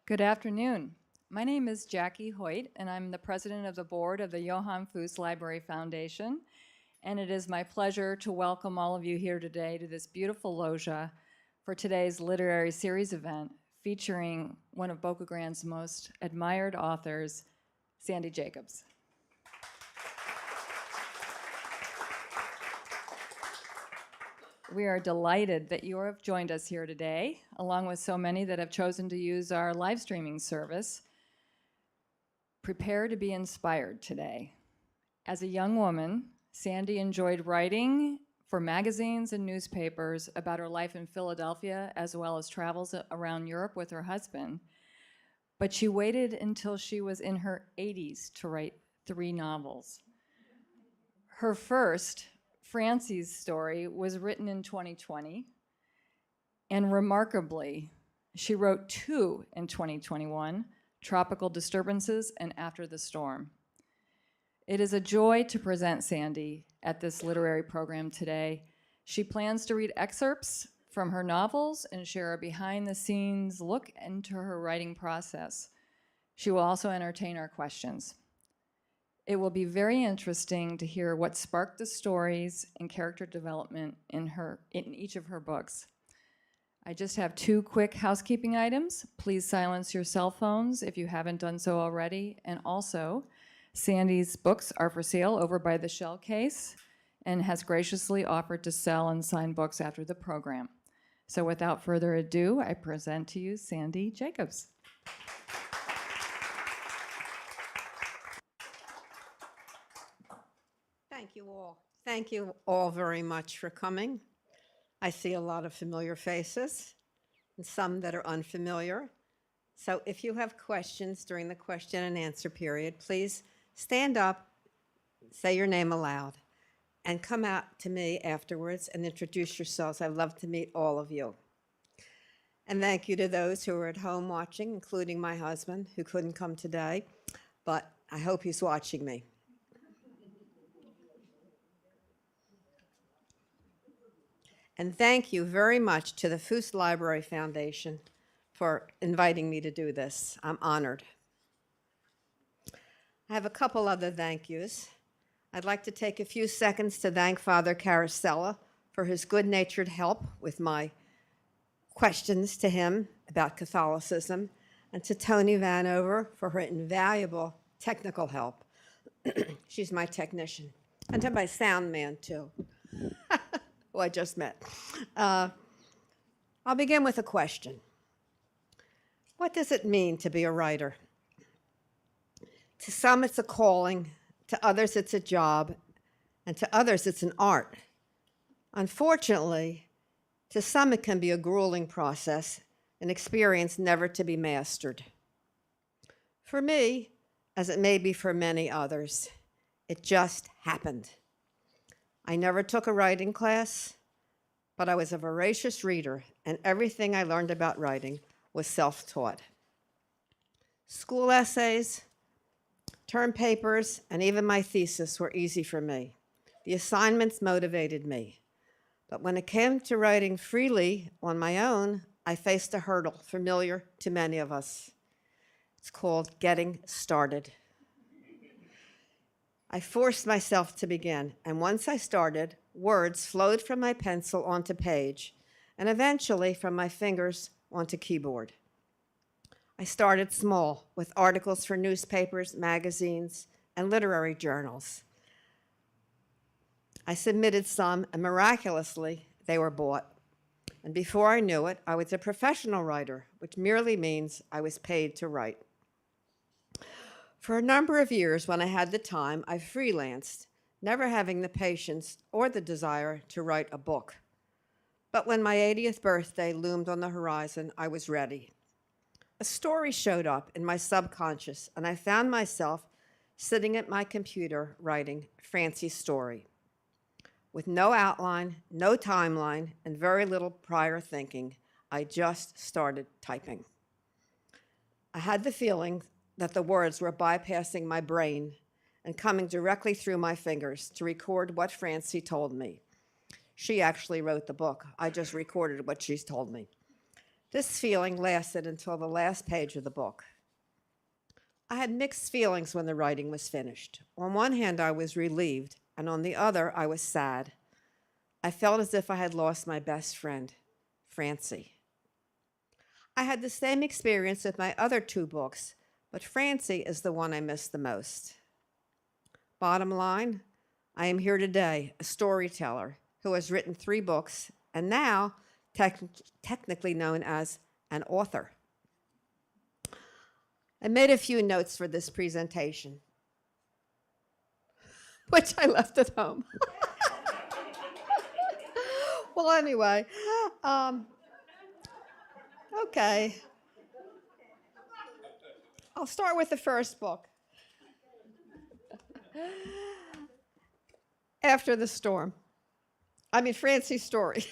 Good afternoon. My name is Jackie Hoyt, and I'm the president of the board of the Johann Fust Library Foundation. And it is my pleasure to welcome all of you here today to this beautiful loggia for today's literary series event featuring one of Boca Grande's most admired authors, Sandy Jacobs. We are delighted that you have joined us here today, along with so many that have chosen to use our live streaming service. Prepare to be inspired today. As a young woman, Sandy enjoyed writing for magazines and newspapers about her life in Philadelphia, as well as travels around Europe with her husband. But she waited until she was in her 80s to write 3 novels. Her first, Francie's story, was written in 2020, and remarkably, she wrote 2 in 2021, Tropical Disturbances and After the Storm. It is a joy to present Sandy at this literary program today. She plans to read excerpts from her novels and share a behind-the-scenes look into her writing process. She will also entertain our questions. It will be very interesting to hear what sparked the stories and character development in each of her books. I just have 2 quick housekeeping items. Please silence your cell phones if you haven't done so already. And also, Sandy's books are for sale over by the shell case and has graciously offered to sell and sign books after the program. So without further ado, I present to you Sandy Jacobs. Thank you all. Thank you all very much for coming. I see a lot of familiar faces and some that are unfamiliar. So if you have questions during the question and answer period, please stand up, say your name aloud, and come out to me afterwards and introduce yourselves. I'd love to meet all of you. And thank you to those who are at home watching, including my husband, who couldn't come today, but I hope he's watching me. And thank you very much to the Fust Library Foundation for inviting me to do this. I'm honored. I have a couple other thank yous. I'd like to take a few seconds to thank Father Carosella for his good-natured help with my questions to him about Catholicism, and to Tony Vanover for her invaluable technical help. She's my technician. And to my sound man, too. Who I just met. I'll begin with a question. What does it mean to be a writer? To some, it's a calling. To others, it's a job. And to others, it's an art. Unfortunately, to some, it can be a grueling process, an experience never to be mastered. For me, as it may be for many others, it just happened. I never took a writing class, but I was a voracious reader, and everything I learned about writing was self-taught. School essays, term papers, and even my thesis were easy for me. The assignments motivated me. But when it came to writing freely on my own, I faced a hurdle familiar to many of us. It's called getting started. I forced myself to begin, and once I started, words flowed from my pencil onto page, and eventually from my fingers onto keyboard. I started small, with articles for newspapers, magazines, and literary journals. I submitted some, and miraculously, they were bought. And before I knew it, I was a professional writer, which merely means I was paid to write. For a number of years, when I had the time, I freelanced, never having the patience or the desire to write a book. But when my 80th birthday loomed on the horizon, I was ready. A story showed up in my subconscious, and I found myself sitting at my computer writing Francie's story. With no outline, no timeline, and very little prior thinking, I just started typing. I had the feeling that the words were bypassing my brain and coming directly through my fingers to record what Francie told me. She actually wrote the book. I just recorded what she's told me. This feeling lasted until the last page of the book. I had mixed feelings when the writing was finished. On one hand, I was relieved, and on the other, I was sad. I felt as if I had lost my best friend, Francie. I had the same experience with my other two books, but Francie is the one I miss the most. Bottom line, I am here today, a storyteller who has written 3 books and now technically known as an author. I made a few notes for this presentation, which I left at home. Well, anyway, okay. I'll start with the first book. After the Storm. Francie's story.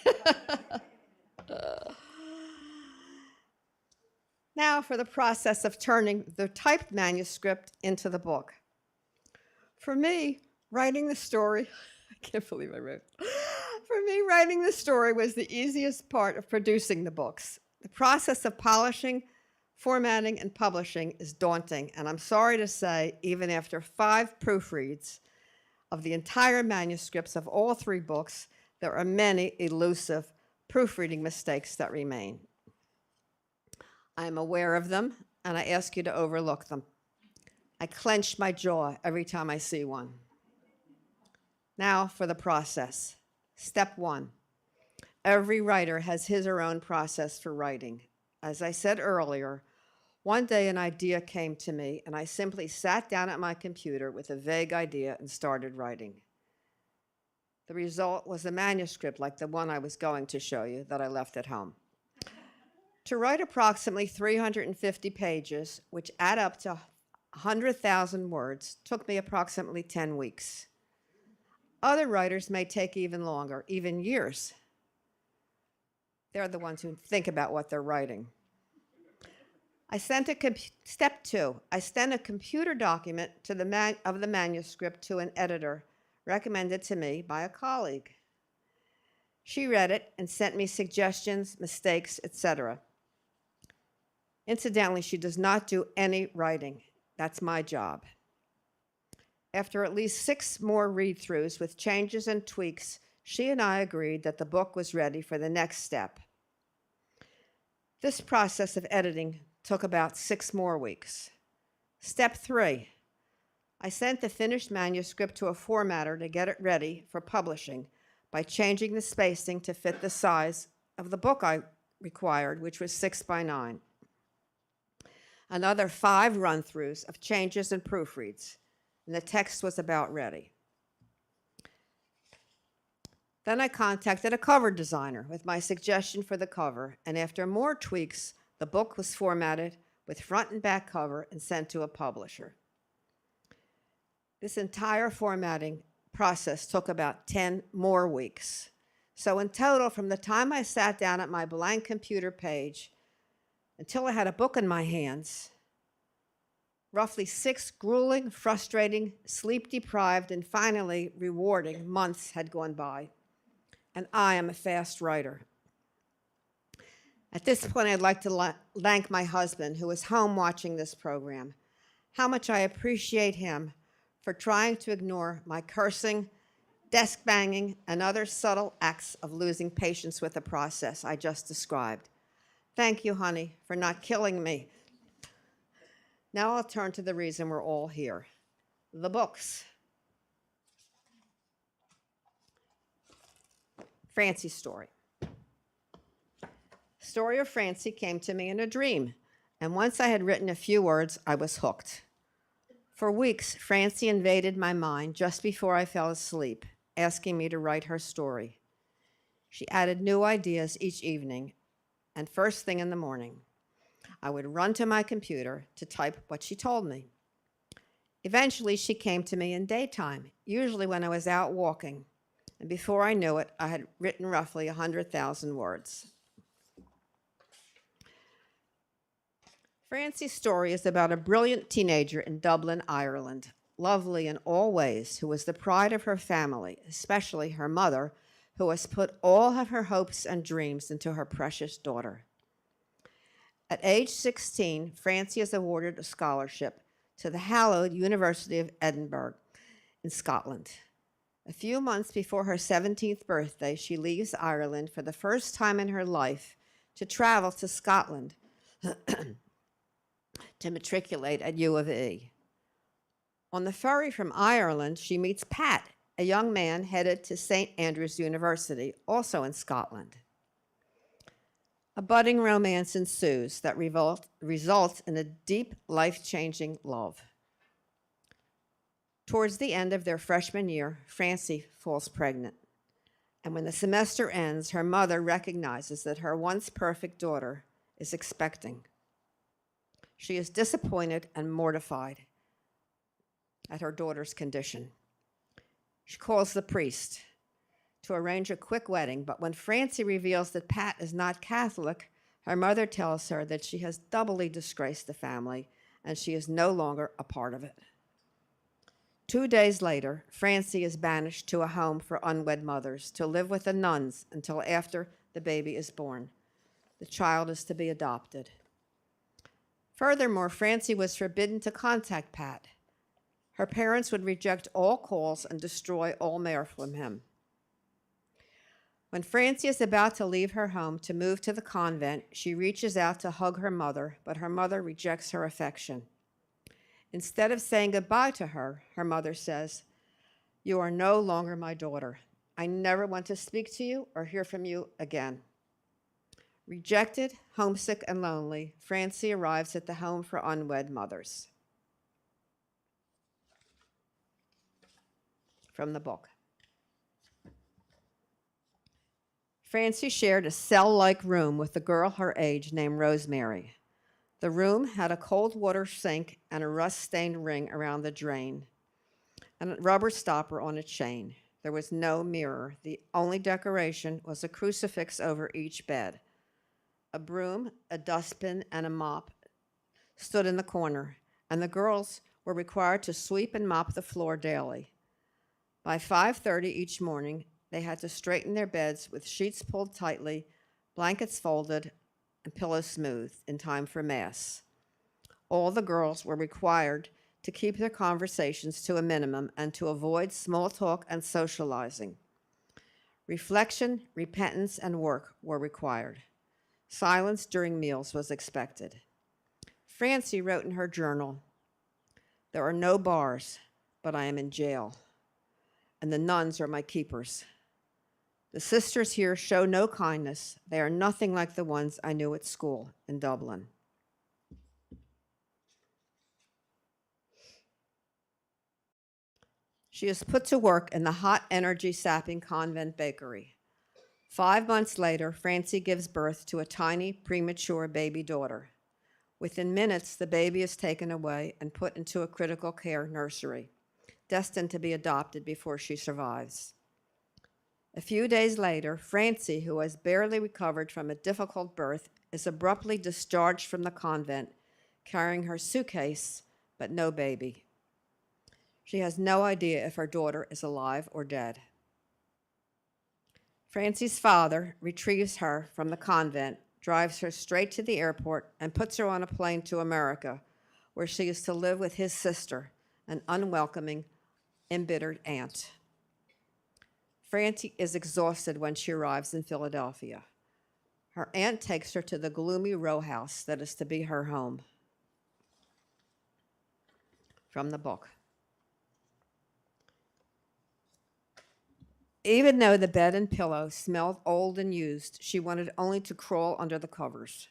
Now for the process of turning the typed manuscript into the book. For me, writing the story, I can't believe I wrote. For me, writing the story was the easiest part of producing the books. The process of polishing, formatting, and publishing is daunting, and I'm sorry to say, even after 5 proofreads of the entire manuscripts of all 3 books, there are many elusive proofreading mistakes that remain. I am aware of them, and I ask you to overlook them. I clench my jaw every time I see one. Now for the process. Step 1. Every writer has his or her own process for writing. As I said earlier, one day an idea came to me, and I simply sat down at my computer with a vague idea and started writing. The result was a manuscript like the one I was going to show you that I left at home. To write approximately 350 pages, which add up to 100,000 words, took me approximately 10 weeks. Other writers may take even longer, even years. They're the ones who think about what they're writing. Step 2, I sent a computer document to of the manuscript to an editor recommended to me by a colleague. She read it and sent me suggestions, mistakes, etc. Incidentally, she does not do any writing. That's my job. After at least 6 more read-throughs with changes and tweaks, she and I agreed that the book was ready for the next step. This process of editing took about 6 more weeks. Step 3, I sent the finished manuscript to a formatter to get it ready for publishing by changing the spacing to fit the size of the book I required, which was 6 by 9. Another 5 run-throughs of changes and proofreads, and the text was about ready. Then I contacted a cover designer with my suggestion for the cover, and after more tweaks, the book was formatted with front and back cover and sent to a publisher. This entire formatting process took about 10 more weeks. So in total, from the time I sat down at my blank computer page until I had a book in my hands, roughly 6 grueling, frustrating, sleep-deprived, and finally rewarding months had gone by. And I am a fast writer. At this point, I'd like to thank my husband, who is home watching this program, how much I appreciate him for trying to ignore my cursing, desk banging, and other subtle acts of losing patience with the process I just described. Thank you, honey, for not killing me. Now I'll turn to the reason we're all here, the books. Francie's story. Story of Francie came to me in a dream, and once I had written a few words, I was hooked. For weeks, Francie invaded my mind just before I fell asleep, asking me to write her story. She added new ideas each evening, and first thing in the morning, I would run to my computer to type what she told me. Eventually, she came to me in daytime, usually when I was out walking, and before I knew it, I had written roughly 100,000 words. Francie's story is about a brilliant teenager in Dublin, Ireland, lovely in all ways, who was the pride of her family, especially her mother, who has put all of her hopes and dreams into her precious daughter. At age 16, Francie is awarded a scholarship to the hallowed University of Edinburgh in Scotland. A few months before her 17th birthday, she leaves Ireland for the first time in her life to travel to Scotland to matriculate at U of E. On the ferry from Ireland, she meets Pat, a young man headed to St. Andrews University, also in Scotland. A budding romance ensues that results in a deep, life-changing love. Towards the end of their freshman year, Francie falls pregnant. And when the semester ends, her mother recognizes that her once perfect daughter is expecting. She is disappointed and mortified at her daughter's condition. She calls the priest to arrange a quick wedding, but when Francie reveals that Pat is not Catholic, her mother tells her that she has doubly disgraced the family and she is no longer a part of it. 2 days later, Francie is banished to a home for unwed mothers to live with the nuns until after the baby is born. The child is to be adopted. Furthermore, Francie was forbidden to contact Pat. Her parents would reject all calls and destroy all mail from him. When Francie is about to leave her home to move to the convent, she reaches out to hug her mother, but her mother rejects her affection. Instead of saying goodbye to her, her mother says, "You are no longer my daughter. I never want to speak to you or hear from you again." Rejected, homesick, and lonely, Francie arrives at the home for unwed mothers. From the book. Francie shared a cell-like room with a girl her age named Rosemary. The room had a cold water sink and a rust-stained ring around the drain, and a rubber stopper on a chain. There was no mirror. The only decoration was a crucifix over each bed. A broom, a dustbin, and a mop stood in the corner, and the girls were required to sweep and mop the floor daily. By 5:30 each morning, they had to straighten their beds with sheets pulled tightly, blankets folded, and pillows smoothed in time for Mass. All the girls were required to keep their conversations to a minimum and to avoid small talk and socializing. Reflection, repentance, and work were required. Silence during meals was expected. Francie wrote in her journal, "There are no bars, but I am in jail, and the nuns are my keepers. The sisters here show no kindness. They are nothing like the ones I knew at school in Dublin." She is put to work in the hot, energy-sapping convent bakery. 5 months later, Francie gives birth to a tiny, premature baby daughter. Within minutes, the baby is taken away and put into a critical care nursery, destined to be adopted before she survives. A few days later, Francie, who has barely recovered from a difficult birth, is abruptly discharged from the convent, carrying her suitcase, but no baby. She has no idea if her daughter is alive or dead. Francie's father retrieves her from the convent, drives her straight to the airport, and puts her on a plane to America, where she is to live with his sister, an unwelcoming, embittered aunt. Francie is exhausted when she arrives in Philadelphia. Her aunt takes her to the gloomy row house that is to be her home. From the book. Even though the bed and pillow smelled old and used, she wanted only to crawl under the covers.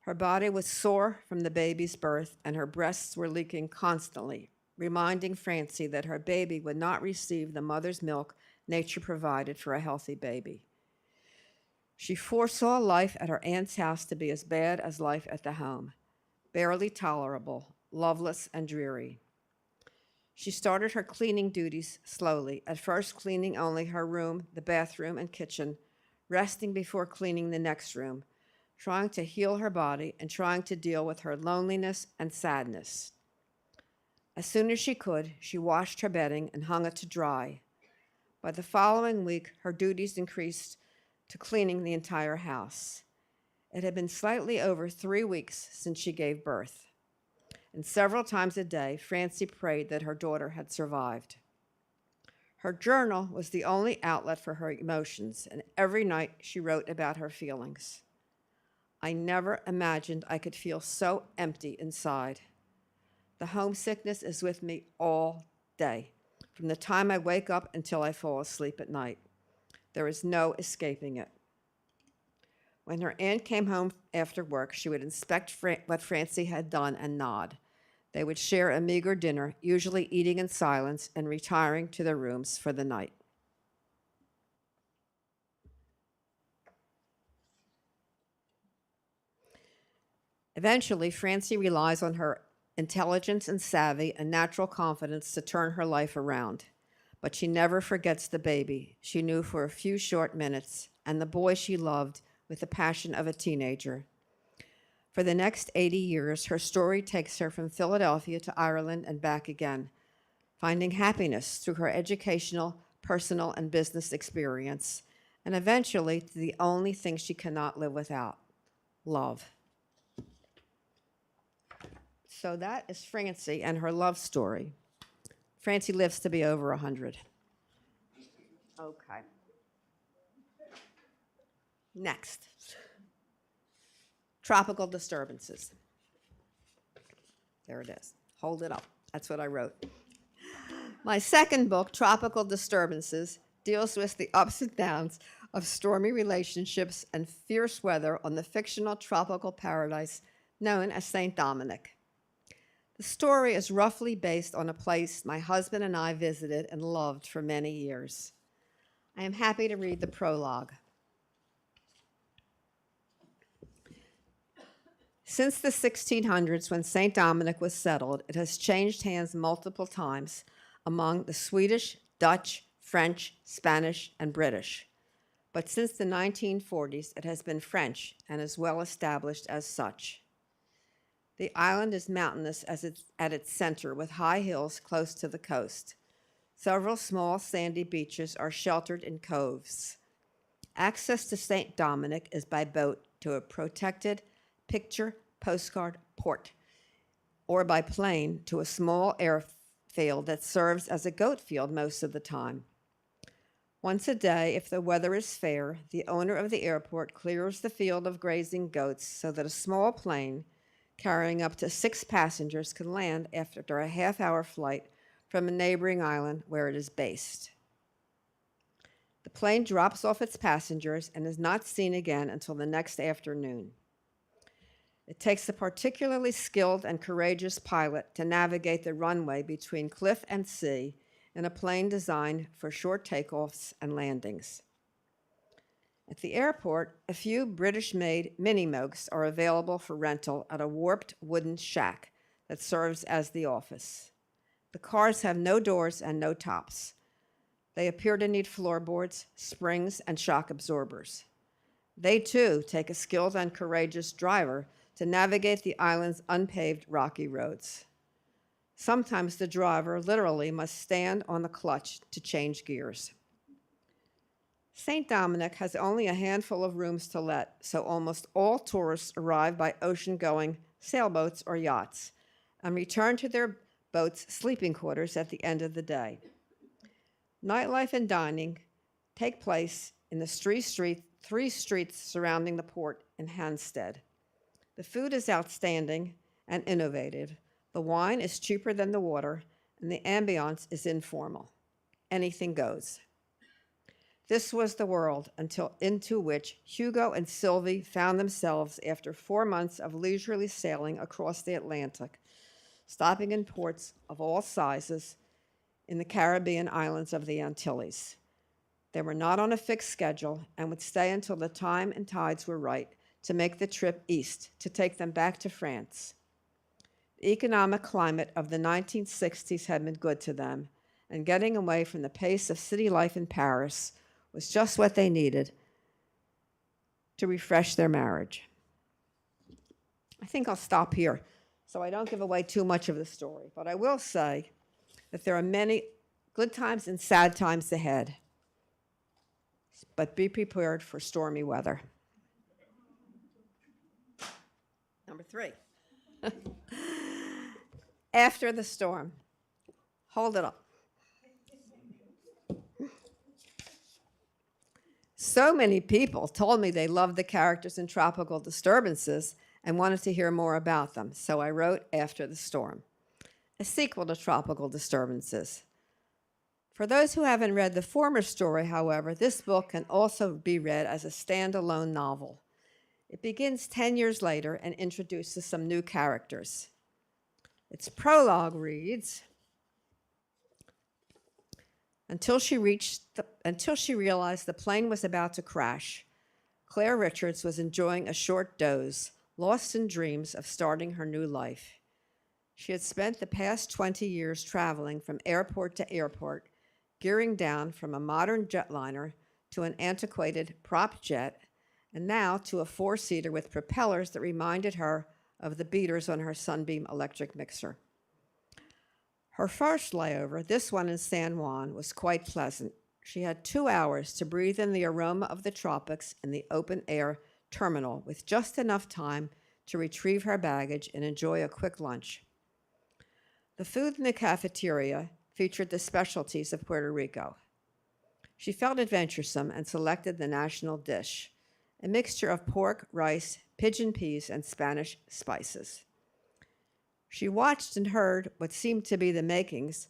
Her body was sore from the baby's birth, and her breasts were leaking constantly, reminding Francie that her baby would not receive the mother's milk nature provided for a healthy baby. She foresaw life at her aunt's house to be as bad as life at the home, barely tolerable, loveless, and dreary. She started her cleaning duties slowly, at first cleaning only her room, the bathroom, and kitchen, resting before cleaning the next room, trying to heal her body and trying to deal with her loneliness and sadness. As soon as she could, she washed her bedding and hung it to dry. By the following week, her duties increased to cleaning the entire house. It had been slightly over 3 weeks since she gave birth, and several times a day, Francie prayed that her daughter had survived. Her journal was the only outlet for her emotions, and every night she wrote about her feelings. I never imagined I could feel so empty inside. The homesickness is with me all day, from the time I wake up until I fall asleep at night. There is no escaping it. When her aunt came home after work, she would inspect what Francie had done and nod. They would share a meager dinner, usually eating in silence and retiring to their rooms for the night. Eventually, Francie relies on her intelligence and savvy and natural confidence to turn her life around. But she never forgets the baby she knew for a few short minutes and the boy she loved with the passion of a teenager. For the next 80 years, her story takes her from Philadelphia to Ireland and back again, finding happiness through her educational, personal, and business experience, and eventually to the only thing she cannot live without, love. So that is Francie and her love story. Francie lives to be over 100. Okay. Next. Tropical disturbances. There it is. Hold it up. That's what I wrote. My second book, Tropical Disturbances, deals with the ups and downs of stormy relationships and fierce weather on the fictional tropical paradise known as St. Dominic. The story is roughly based on a place my husband and I visited and loved for many years. I am happy to read the prologue. Since the 1600s, when St. Dominic was settled, it has changed hands multiple times among the Swedish, Dutch, French, Spanish, and British. But since the 1940s, it has been French and is well established as such. The island is mountainous at its center, with high hills close to the coast. Several small sandy beaches are sheltered in coves. Access to St. Dominic is by boat to a protected picture postcard port, or by plane to a small airfield that serves as a goat field most of the time. Once a day, if the weather is fair, the owner of the airport clears the field of grazing goats so that a small plane carrying up to 6 passengers can land after a half-hour flight from a neighboring island where it is based. The plane drops off its passengers and is not seen again until the next afternoon. It takes a particularly skilled and courageous pilot to navigate the runway between cliff and sea in a plane designed for short takeoffs and landings. At the airport, a few British-made mini-mokes are available for rental at a warped wooden shack that serves as the office. The cars have no doors and no tops. They appear to need floorboards, springs, and shock absorbers. They, too, take a skilled and courageous driver to navigate the island's unpaved rocky roads. Sometimes the driver literally must stand on the clutch to change gears. St. Dominic has only a handful of rooms to let, so almost all tourists arrive by ocean-going sailboats or yachts and return to their boats' sleeping quarters at the end of the day. Nightlife and dining take place in the three streets surrounding the port in Hansted. The food is outstanding and innovative. The wine is cheaper than the water, and the ambiance is informal. Anything goes. This was the world into which Hugo and Sylvie found themselves after 4 months of leisurely sailing across the Atlantic, stopping in ports of all sizes in the Caribbean islands of the Antilles. They were not on a fixed schedule and would stay until the time and tides were right to make the trip east, to take them back to France. The economic climate of the 1960s had been good to them, and getting away from the pace of city life in Paris was just what they needed to refresh their marriage. I think I'll stop here so I don't give away too much of the story, but I will say that there are many good times and sad times ahead, but be prepared for stormy weather. Number 3. After the storm. Hold it up. So many people told me they loved the characters in Tropical Disturbances and wanted to hear more about them, so I wrote After the Storm, a sequel to Tropical Disturbances. For those who haven't read the former story, however, this book can also be read as a standalone novel. It begins 10 years later and introduces some new characters. Its prologue reads, Until she realized the plane was about to crash, Claire Richards was enjoying a short doze, lost in dreams of starting her new life. She had spent the past 20 years traveling from airport to airport, gearing down from a modern jetliner to an antiquated prop jet, and now to a 4-seater with propellers that reminded her of the beaters on her Sunbeam electric mixer. Her first layover, this one in San Juan, was quite pleasant. She had 2 hours to breathe in the aroma of the tropics in the open-air terminal with just enough time to retrieve her baggage and enjoy a quick lunch. The food in the cafeteria featured the specialties of Puerto Rico. She felt adventuresome and selected the national dish, a mixture of pork, rice, pigeon peas, and Spanish spices. She watched and heard what seemed to be the makings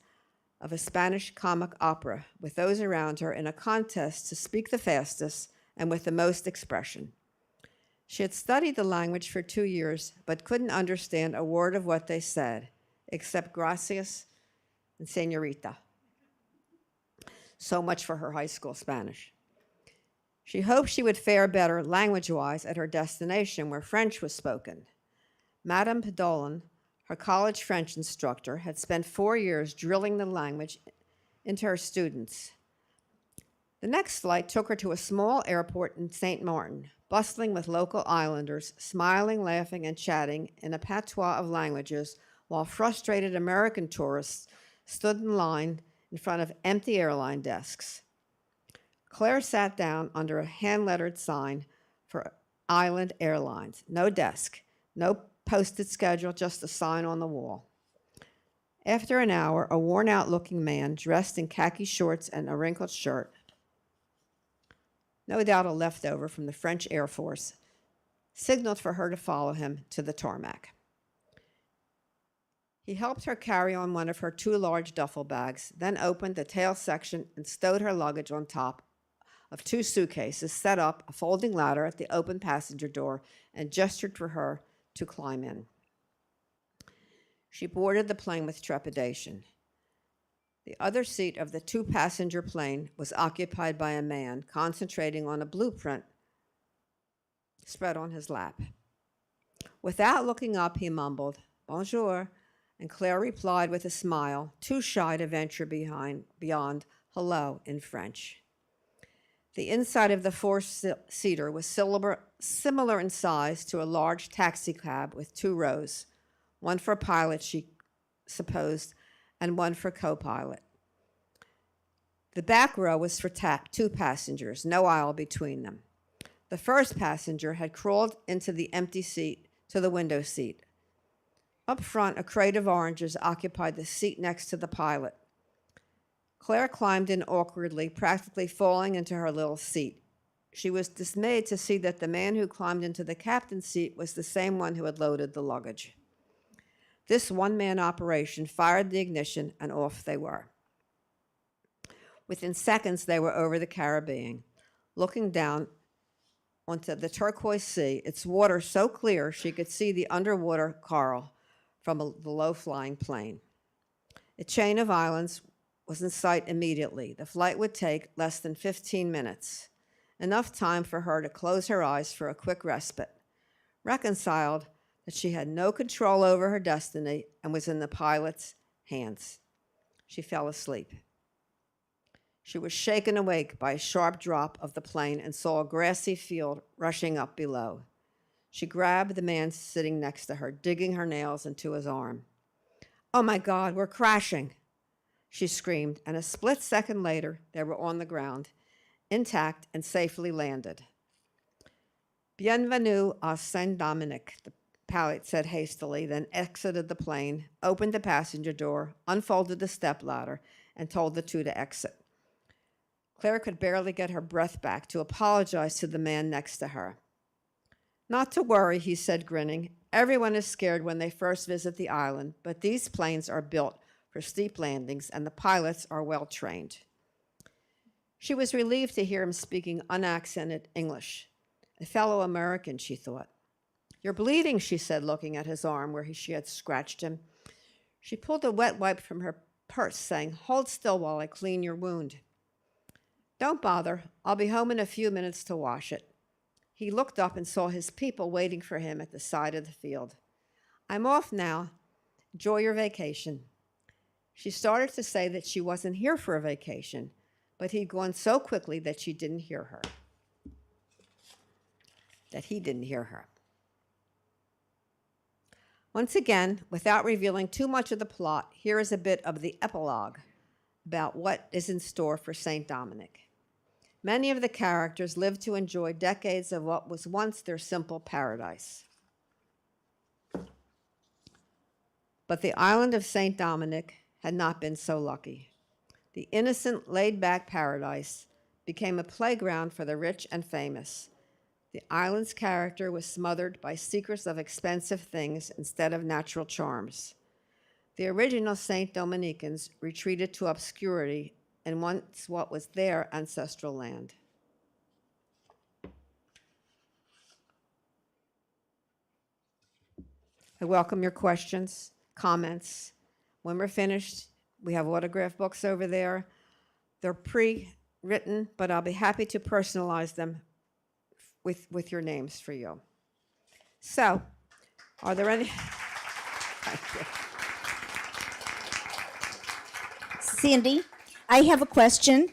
of a Spanish comic opera, with those around her in a contest to speak the fastest and with the most expression. She had studied the language for 2 years, but couldn't understand a word of what they said, except gracias and señorita. So much for her high school Spanish. She hoped she would fare better language-wise at her destination, where French was spoken. Madame Pedolin, her college French instructor, had spent 4 years drilling the language into her students. The next flight took her to a small airport in St. Martin, bustling with local islanders, smiling, laughing, and chatting in a patois of languages, while frustrated American tourists stood in line in front of empty airline desks. Claire sat down under a hand-lettered sign for Island Airlines. No desk, no posted schedule, just a sign on the wall. After an hour, a worn-out-looking man dressed in khaki shorts and a wrinkled shirt, no doubt a leftover from the French Air Force, signaled for her to follow him to the tarmac. He helped her carry on one of her 2 large duffel bags, then opened the tail section and stowed her luggage on top of 2 suitcases, set up a folding ladder at the open passenger door, and gestured for her to climb in. She boarded the plane with trepidation. The other seat of the 2-passenger plane was occupied by a man concentrating on a blueprint spread on his lap. Without looking up, he mumbled, "Bonjour," and Claire replied with a smile, too shy to venture beyond hello in French. The inside of the 4-seater was similar in size to a large taxi cab with 2 rows, one for pilot, she supposed, and one for co-pilot. The back row was for 2 passengers, no aisle between them. The first passenger had crawled into the empty seat to the window seat. Up front, a crate of oranges occupied the seat next to the pilot. Claire climbed in awkwardly, practically falling into her little seat. She was dismayed to see that the man who climbed into the captain's seat was the same one who had loaded the luggage. This one-man operation fired the ignition, and off they were. Within seconds, they were over the Caribbean, looking down onto the turquoise sea, its water so clear she could see the underwater coral from the low-flying plane. A chain of islands was in sight immediately. The flight would take less than 15 minutes, enough time for her to close her eyes for a quick respite, reconciled that she had no control over her destiny and was in the pilot's hands. She fell asleep. She was shaken awake by a sharp drop of the plane and saw a grassy field rushing up below. She grabbed the man sitting next to her, digging her nails into his arm. "Oh my God, we're crashing," she screamed, and a split second later, they were on the ground, intact and safely landed. "Bienvenue à Saint-Dominique," the Powlett said hastily, then exited the plane, opened the passenger door, unfolded the stepladder, and told the two to exit. Claire could barely get her breath back to apologize to the man next to her. Not to worry, he said, grinning. Everyone is scared when they first visit the island, but these planes are built for steep landings, and the pilots are well trained. She was relieved to hear him speaking unaccented English. A fellow American, she thought. You're bleeding, she said, looking at his arm where she had scratched him. She pulled a wet wipe from her purse, saying, Hold still while I clean your wound. Don't bother. I'll be home in a few minutes to wash it. He looked up and saw his people waiting for him at the side of the field. I'm off now. Enjoy your vacation. She started to say that she wasn't here for a vacation, but he'd gone so quickly that she didn't hear her. That he didn't hear her. Once again, without revealing too much of the plot, here is a bit of the epilogue about what is in store for St. Dominic. Many of the characters lived to enjoy decades of what was once their simple paradise. But the island of St. Dominic had not been so lucky. The innocent, laid-back paradise became a playground for the rich and famous. The island's character was smothered by secrets of expensive things instead of natural charms. The original St. Dominicans retreated to obscurity in once what was their ancestral land. I welcome your questions, comments. When we're finished, we have autograph books over there. They're pre-written, but I'll be happy to personalize them with your names for you. So, are there any? Thank you. Sandy, I have a question.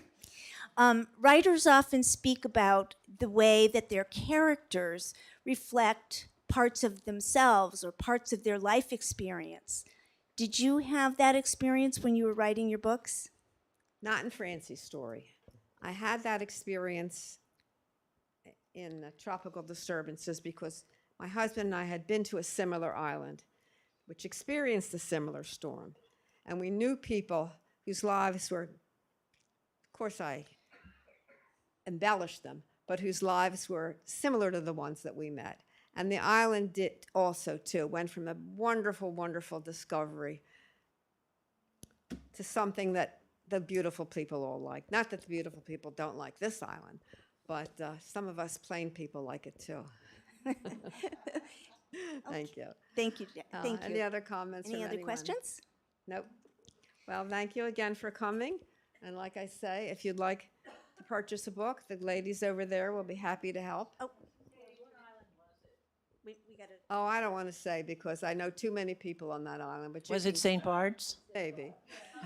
Writers often speak about the way that their characters reflect parts of themselves or parts of their life experience. Did you have that experience when you were writing your books? Not in Francie's story. I had that experience in Tropical Disturbances because my husband and I had been to a similar island, which experienced a similar storm. And we knew people whose lives were, of course I embellished them, but whose lives were similar to the ones that we met. And the island did also, too, went from a wonderful, wonderful discovery to something that the beautiful people all like. Not that the beautiful people don't like this island, but some of us plain people like it, too. Thank you. Thank you. Thank you. Any other comments from Any other anyone? questions? Nope. Well, thank you again for coming. And like I say, if you'd like to purchase a book, the ladies over there will be happy to help. Oh. We got to. Oh, I don't want to say because I know too many people on that island. But you Was it can- St. Bart's? Maybe.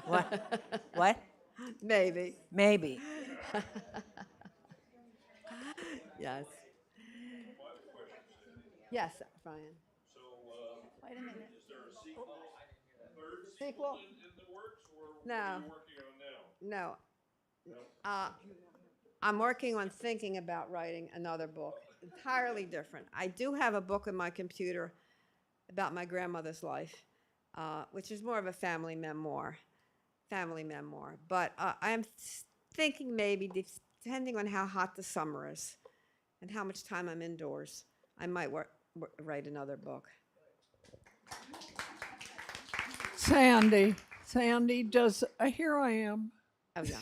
What? What? Maybe. Maybe. Yes. Yes, Brian. Wait a minute. Sequel? No. No. I'm working on thinking about writing another book, entirely different. I do have a book on my computer about my grandmother's life, which is more of a family memoir. But I am thinking maybe, depending on how hot the summer is and how much time I'm indoors, I might write another book. Sandy, does here I am. Oh, yeah.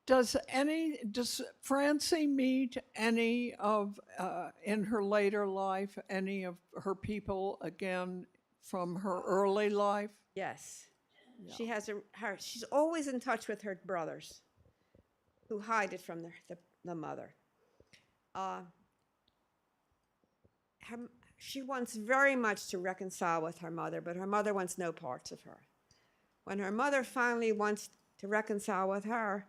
Does Francie meet any of in her later life any of her people again from her early life? Yes. Yeah. She has she's always in touch with her brothers who hide it from the mother. She wants very much to reconcile with her mother, but her mother wants no parts of her. When her mother finally wants to reconcile with her,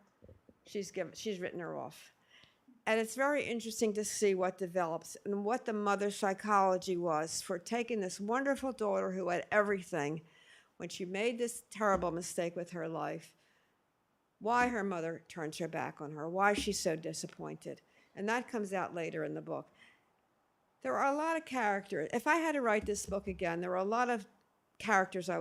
she's written her off. And it's very interesting to see what develops and what the mother's psychology was for taking this wonderful daughter who had everything when she made this terrible mistake with her life, why her mother turns her back on her, why she's so disappointed. And that comes out later in the book. There are a lot of characters. If I had to write this book again, there are a lot of characters I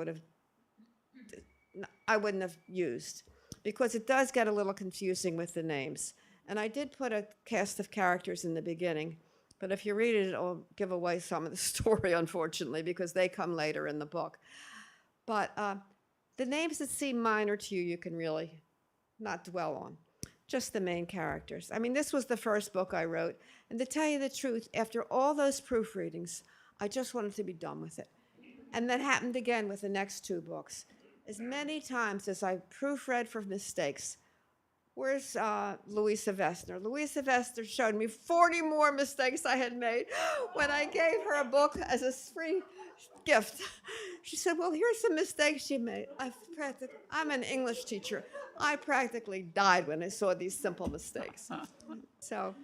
wouldn't have used because it does get a little confusing with the names. And I did put a cast of characters in the beginning, but if you read it, it'll give away some of the story, unfortunately, because they come later in the book. But the names that seem minor to you, you can really not dwell on. Just the main characters. I mean, this was the first book I wrote. And to tell you the truth, after all those proofreadings, I just wanted to be done with it. And that happened again with the next two books. As many times as I proofread for mistakes, where's Louisa Vestner? Louisa Vestner showed me 40 more mistakes I had made when I gave her a book as a free gift. She said, well, here's some mistakes you made. I'm an English teacher. I practically died when I saw these simple mistakes. So,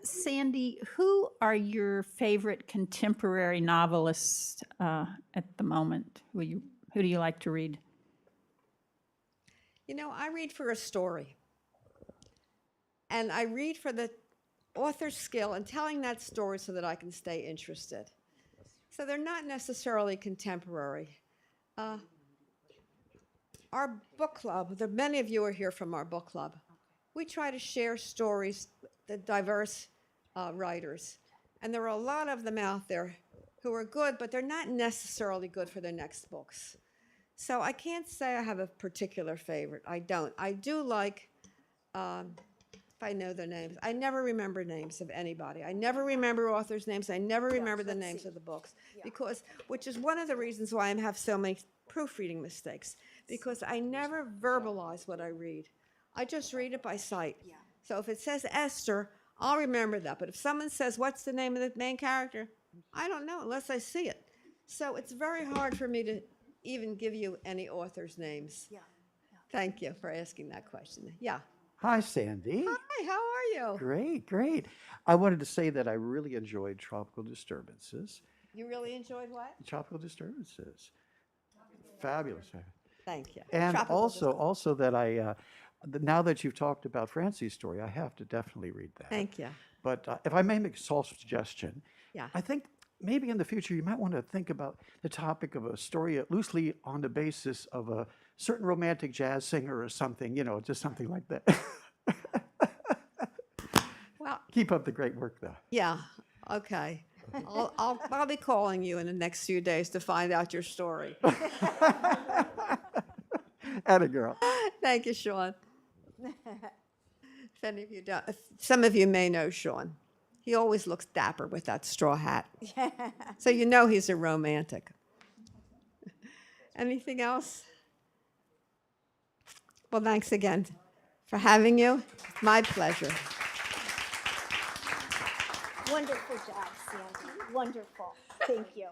Sandy, who are your favorite contemporary novelists at the moment? Who do you like to read? you know, I read for a story. And I read for the author's skill in telling that story so that I can stay interested. So they're not necessarily contemporary. Our book club, many of you are here from our book club. We try to share stories, the diverse writers. And there are a lot of them out there who are good, but they're not necessarily good for their next books. So I can't say I have a particular favorite. I don't. I do like, if I know their names, I never remember names of anybody. I never remember authors' names. I never remember the names of the books, because, which is one of the reasons why I have so many proofreading mistakes, because I never verbalize what I read. I just read it by sight. So if it says Esther, I'll remember that. But if someone says, what's the name of the main character? I don't know unless I see it. So it's very hard for me to even give you any authors' names. Thank you for asking that question. Yeah. Hi, Sandy. Hi, how are you? Great, great. I wanted to say that I really enjoyed Tropical Disturbances. You really enjoyed what? Tropical Disturbances. Fabulous. Thank you. And Tropical also that now that you've talked about Francie's story, I have to definitely read that. Thank you. But if I may make a small suggestion, Yeah. I think maybe in the future you might want to think about the topic of a story loosely on the basis of a certain romantic jazz singer or something, just something like that. Well, Keep up the great work, though. yeah. Okay. I'll be calling you in the next few days to find out your story. Atta girl. Thank you, Sean. If any of you don't, some of you may know Sean. He always looks dapper with that straw hat. So you know he's a romantic. Anything else? Well, thanks again for having you. My pleasure. Wonderful job, Sandy. Wonderful. Thank you.